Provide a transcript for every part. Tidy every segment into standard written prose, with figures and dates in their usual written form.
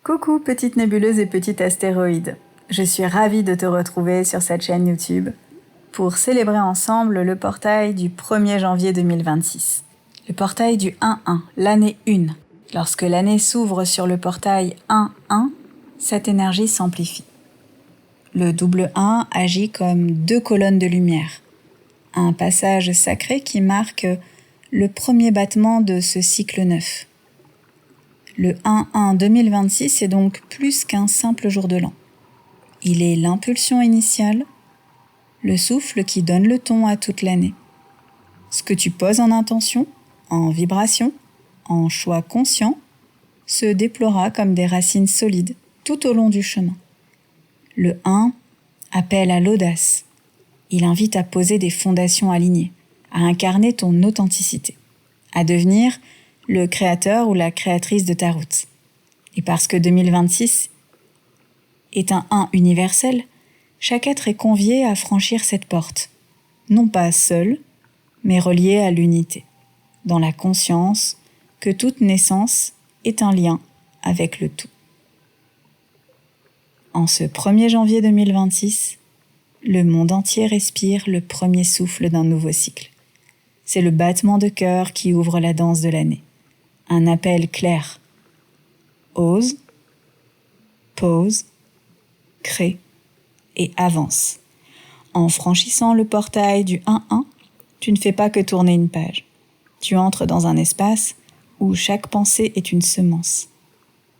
Coucou petite nébuleuse et petit astéroïde, je suis ravie de te retrouver sur cette chaîne YouTube pour célébrer ensemble le portail du 1er janvier 2026. Le portail du 1-1, l'année 1. Lorsque l'année s'ouvre sur le portail 1-1, cette énergie s'amplifie. Le double 1 agit comme deux colonnes de lumière, un passage sacré qui marque le premier battement de ce cycle neuf. Le 1-1 2026 est donc plus qu'un simple jour de l'an. Il est l'impulsion initiale, le souffle qui donne le ton à toute l'année. Ce que tu poses en intention, en vibration, en choix conscient, se déploiera comme des racines solides tout au long du chemin. Le 1 appelle à l'audace. Il invite à poser des fondations alignées, à incarner ton authenticité, à devenir le créateur ou la créatrice de ta route. Et parce que 2026 est un 1 universel, chaque être est convié à franchir cette porte, non pas seul, mais relié à l'unité, dans la conscience que toute naissance est un lien avec le tout. En ce 1er janvier 2026, le monde entier respire le premier souffle d'un nouveau cycle. C'est le battement de cœur qui ouvre la danse de l'année. Un appel clair. Ose, pose, crée et avance. En franchissant le portail du 1-1, tu ne fais pas que tourner une page. Tu entres dans un espace où chaque pensée est une semence.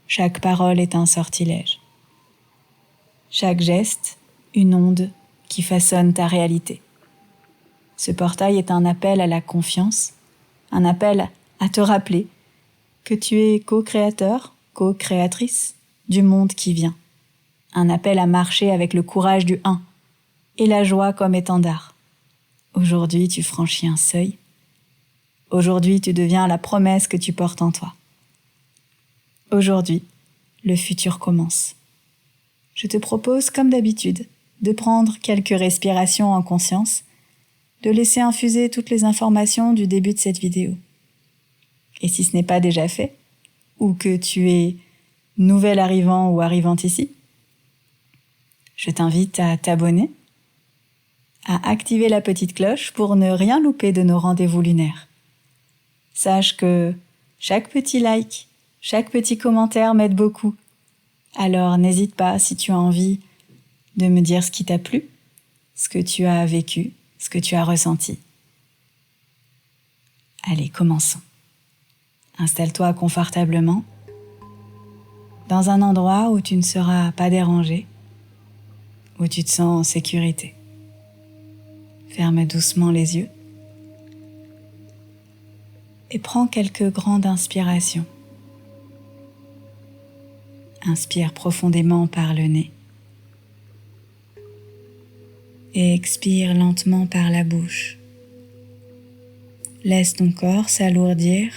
Chaque parole est un sortilège. Chaque geste, une onde qui façonne ta réalité. Ce portail est un appel à la confiance, un appel à te rappeler que tu es co-créateur, co-créatrice du monde qui vient. Un appel à marcher avec le courage du 1 et la joie comme étendard. Aujourd'hui, tu franchis un seuil. Aujourd'hui, tu deviens la promesse que tu portes en toi. Aujourd'hui, le futur commence. Je te propose, comme d'habitude, de prendre quelques respirations en conscience, de laisser infuser toutes les informations du début de cette vidéo. Et si ce n'est pas déjà fait, ou que tu es nouvel arrivant ou arrivante ici, je t'invite à t'abonner, à activer la petite cloche pour ne rien louper de nos rendez-vous lunaires. Sache que chaque petit like, chaque petit commentaire m'aide beaucoup. Alors n'hésite pas si tu as envie de me dire ce qui t'a plu, ce que tu as vécu, ce que tu as ressenti. Allez, commençons. Installe-toi confortablement dans un endroit où tu ne seras pas dérangé, où tu te sens en sécurité. Ferme doucement les yeux et prends quelques grandes inspirations. Inspire profondément par le nez et expire lentement par la bouche. Laisse ton corps s'alourdir,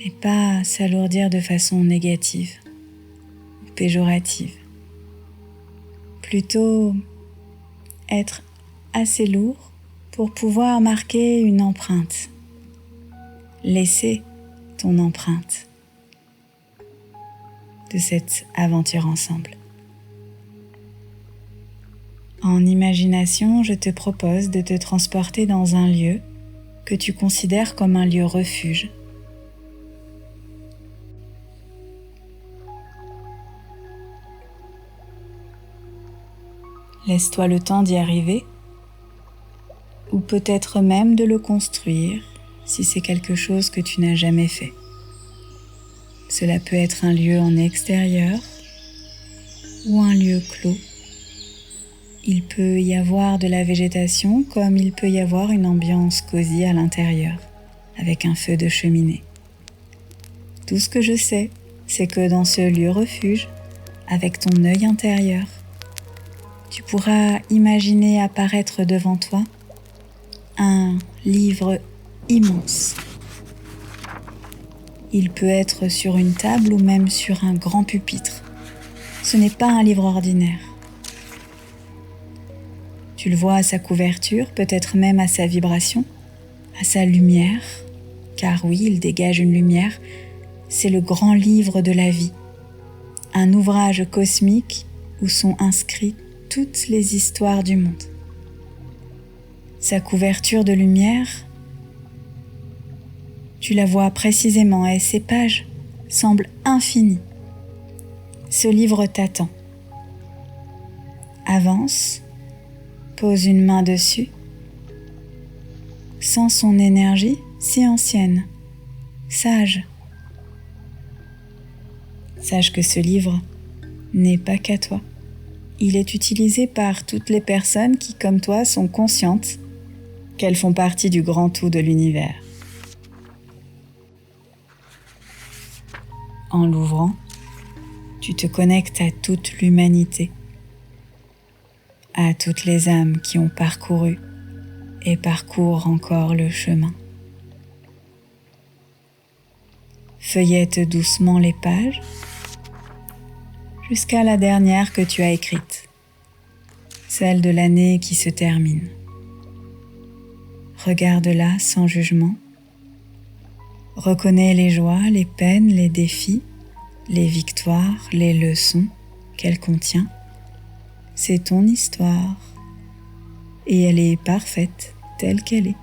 mais pas s'alourdir de façon négative ou péjorative. Plutôt être assez lourd pour pouvoir marquer une empreinte. Laisser ton empreinte de cette aventure ensemble. En imagination, je te propose de te transporter dans un lieu que tu considères comme un lieu refuge. Laisse-toi le temps d'y arriver, ou peut-être même de le construire si c'est quelque chose que tu n'as jamais fait. Cela peut être un lieu en extérieur ou un lieu clos. Il peut y avoir de la végétation comme il peut y avoir une ambiance cosy à l'intérieur, avec un feu de cheminée. Tout ce que je sais, c'est que dans ce lieu refuge, avec ton œil intérieur, tu pourras imaginer apparaître devant toi un livre immense. Il peut être sur une table ou même sur un grand pupitre. Ce n'est pas un livre ordinaire. Tu le vois à sa couverture, peut-être même à sa vibration, à sa lumière, car oui, il dégage une lumière c'est le grand livre de la vie, un ouvrage cosmique où sont inscrites toutes les histoires du monde. Sa couverture de lumière, tu la vois précisément et ses pages semblent infinies. Ce livre t'attend. Avance, pose une main dessus, sens son énergie si ancienne, sage. Sache que ce livre n'est pas qu'à toi. Il est utilisé par toutes les personnes qui, comme toi, sont conscientes qu'elles font partie du grand tout de l'univers. En l'ouvrant, tu te connectes à toute l'humanité, à toutes les âmes qui ont parcouru et parcourent encore le chemin. Feuillette doucement les pages jusqu'à la dernière que tu as écrite, celle de l'année qui se termine. Regarde-la sans jugement. Reconnais les joies, les peines, les défis, les victoires, les leçons qu'elle contient. C'est ton histoire et elle est parfaite telle qu'elle est.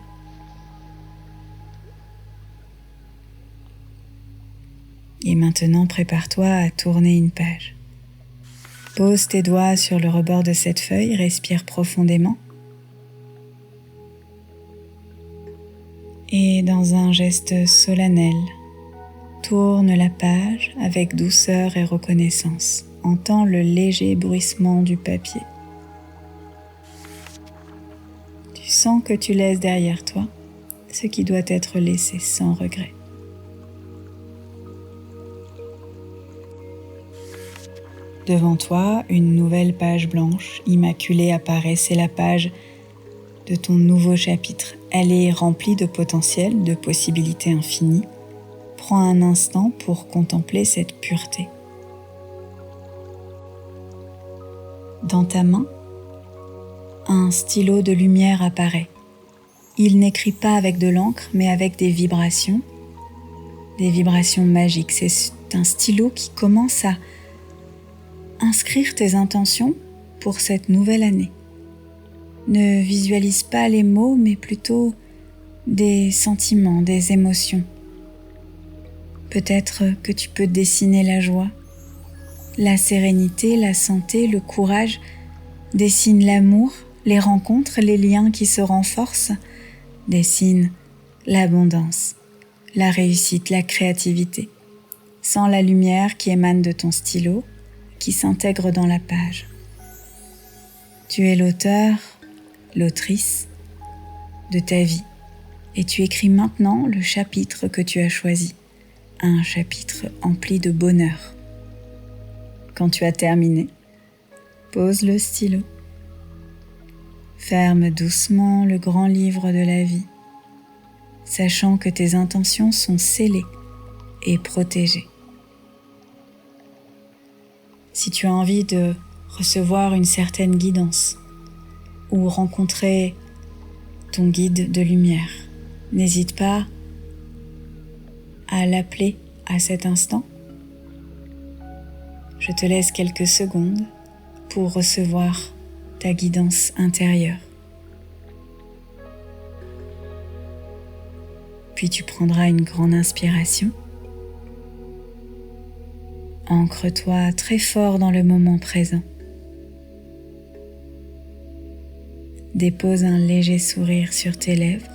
Et maintenant, prépare-toi à tourner une page. Pose tes doigts sur le rebord de cette feuille, respire profondément. Et dans un geste solennel, tourne la page avec douceur et reconnaissance. Entends le léger bruissement du papier. Tu sens que tu laisses derrière toi ce qui doit être laissé sans regret. Devant toi, une nouvelle page blanche, immaculée apparaît. C'est la page de ton nouveau chapitre. Elle est remplie de potentiel, de possibilités infinies. Prends un instant pour contempler cette pureté. Dans ta main, un stylo de lumière apparaît. Il n'écrit pas avec de l'encre, mais avec des vibrations magiques. C'est un stylo qui commence à inscrire tes intentions pour cette nouvelle année. Ne visualise pas les mots, mais plutôt des sentiments, des émotions. Peut-être que tu peux dessiner la joie, la sérénité, la santé, le courage. Dessine l'amour, les rencontres, les liens qui se renforcent. Dessine l'abondance, la réussite, la créativité. Sens la lumière qui émane de ton stylo, qui s'intègre dans la page. Tu es l'auteur, l'autrice de ta vie et tu écris maintenant le chapitre que tu as choisi, un chapitre empli de bonheur. Quand tu as terminé, pose le stylo. Ferme doucement le grand livre de la vie, sachant que tes intentions sont scellées et protégées. Si tu as envie de recevoir une certaine guidance ou rencontrer ton guide de lumière, n'hésite pas à l'appeler à cet instant. Je te laisse quelques secondes pour recevoir ta guidance intérieure. Puis tu prendras une grande inspiration. Ancre-toi très fort dans le moment présent. Dépose un léger sourire sur tes lèvres.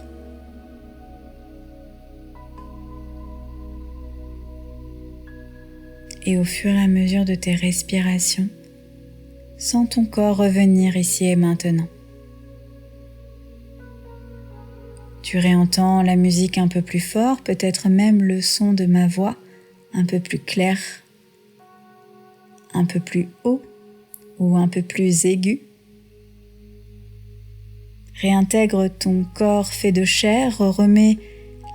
Et au fur et à mesure de tes respirations, sens ton corps revenir ici et maintenant. Tu réentends la musique un peu plus fort, peut-être même le son de ma voix un peu plus clair, un peu plus haut ou un peu plus aigu. Réintègre ton corps fait de chair, remets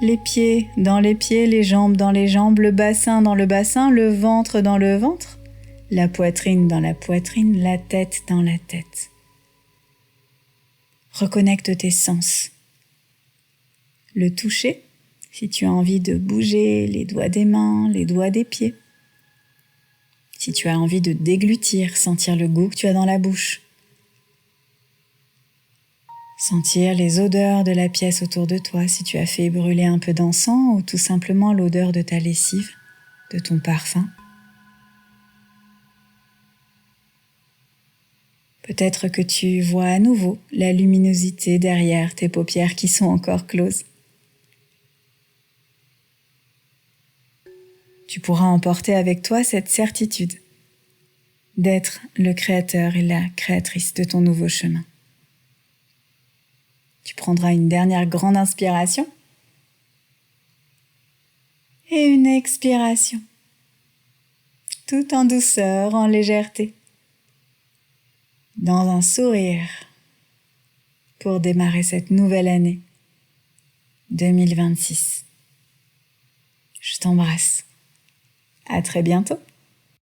les pieds dans les pieds, les jambes dans les jambes, le bassin dans le bassin, le ventre dans le ventre, la poitrine dans la poitrine, la tête dans la tête. Reconnecte tes sens. Le toucher, Si tu as envie de bouger les doigts des mains, les doigts des pieds. Si tu as envie de déglutir, sentir le goût que tu as dans la bouche. Sentir les odeurs de la pièce autour de toi, si tu as fait brûler un peu d'encens ou tout simplement l'odeur de ta lessive, de ton parfum. Peut-être que tu vois à nouveau la luminosité derrière tes paupières qui sont encore closes. Tu pourras emporter avec toi cette certitude d'être le créateur et la créatrice de ton nouveau chemin. Tu prendras une dernière grande inspiration et une expiration, tout en douceur, en légèreté, dans un sourire pour démarrer cette nouvelle année 2026. Je t'embrasse. À très bientôt.